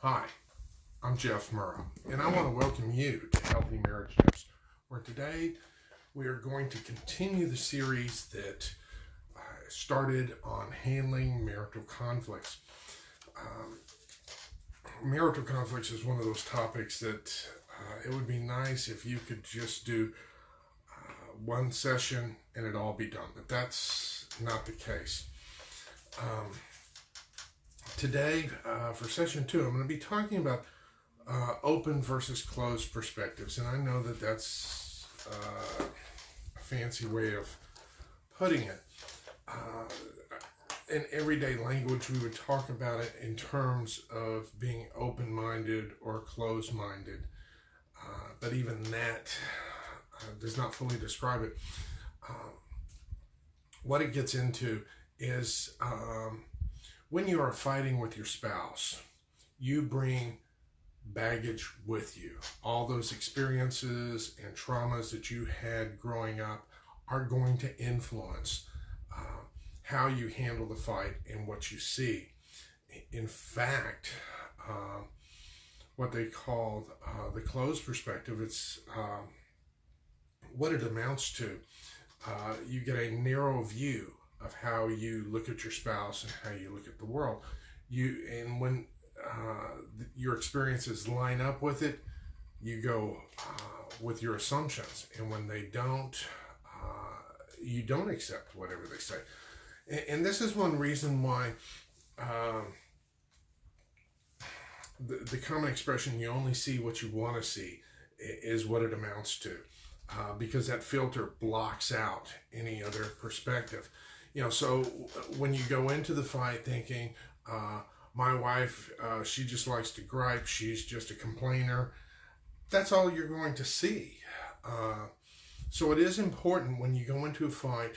Hi, I'm Jeff Murrah, and I want to welcome you to Healthy Marriage Tips, where today we are going to continue the series that started on handling marital conflicts. Marital conflicts is one of those topics that it would be nice if you could just do one session and it all be done, but that's not the case. Today, for session 2, I'm going to be talking about open versus closed perspectives. And I know that that's a fancy way of putting it. In everyday language, we would talk about it in terms of being open-minded or closed-minded. But even that does not fully describe it. What it gets into is when you are fighting with your spouse, you bring baggage with you. All those experiences and traumas that you had growing up are going to influence how you handle the fight and what you see. In fact, what they call the closed perspective, it's what it amounts to. You get a narrow view of how you look at your spouse and how you look at the world. When your experiences line up with it, you go with your assumptions, and when they don't, you don't accept whatever they say. And this is one reason why the common expression, you only see what you want to see, is what it amounts to, because that filter blocks out any other perspective. So when you go into the fight thinking, my wife, she just likes to gripe, she's just a complainer, that's all you're going to see. So it is important when you go into a fight,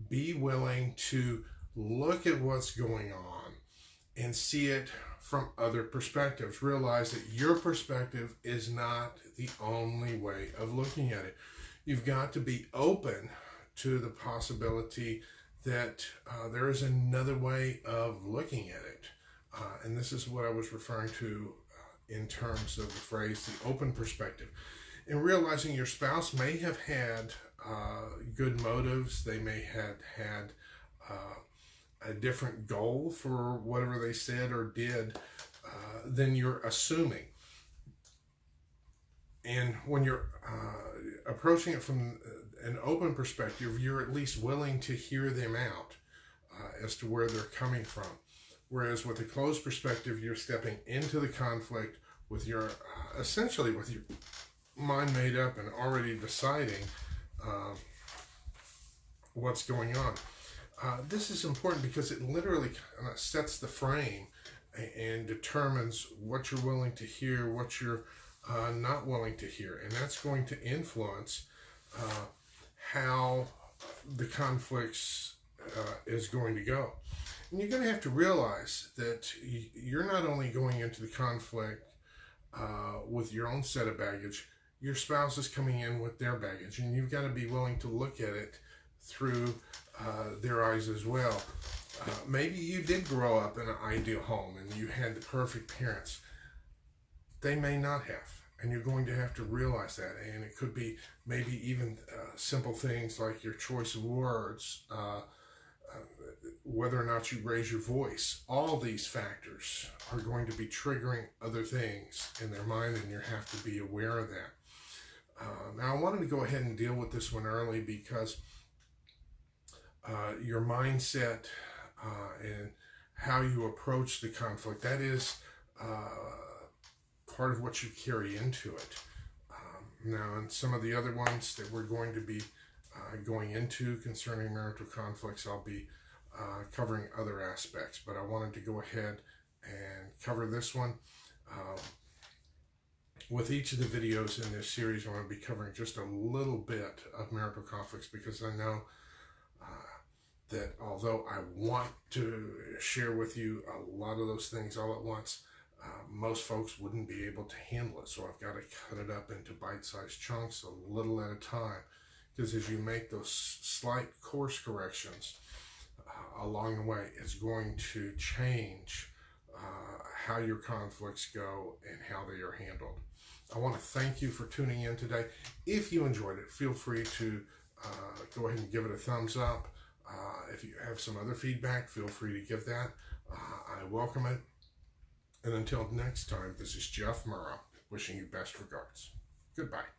be willing to look at what's going on and see it from other perspectives. Realize that your perspective is not the only way of looking at it. You've got to be open to the possibility that there is another way of looking at it. And this is what I was referring to in terms of the phrase, the open perspective. And realizing your spouse may have had good motives, they may have had a different goal for whatever they said or did than you're assuming. And when you're approaching it from an open perspective, you're at least willing to hear them out as to where they're coming from. Whereas with a closed perspective, you're stepping into the conflict with your, essentially with your mind made up and already deciding what's going on. This is important because it literally kind of sets the frame and determines what you're willing to hear, what you're not willing to hear. And that's going to influence how the conflicts is going to go. And you're going to have to realize that you're not only going into the conflict with your own set of baggage, your spouse is coming in with their baggage, and you've got to be willing to look at it through their eyes as well. Maybe you did grow up in an ideal home and you had the perfect parents. They may not have. And you're going to have to realize that. And it could be maybe even simple things like your choice of words, whether or not you raise your voice. All these factors are going to be triggering other things in their mind, and you have to be aware of that. Now, I wanted to go ahead and deal with this one early because your mindset and how you approach the conflict, that is part of what you carry into it. Now, and some of the other ones that we're going to be going into concerning marital conflicts, I'll be covering other aspects, but I wanted to go ahead and cover this one. With each of the videos in this series, I'm going to be covering just a little bit of marital conflicts because I know that although I want to share with you a lot of those things all at once, most folks wouldn't be able to handle it. So I've got to cut it up into bite-sized chunks a little at a time, because as you make those slight course corrections along the way, it's going to change how your conflicts go and how they are handled. I want to thank you for tuning in today. If you enjoyed it, feel free to go ahead and give it a thumbs up. If you have some other feedback, feel free to give that. I welcome it. And until next time, this is Jeff Murrow, wishing you best regards. Goodbye.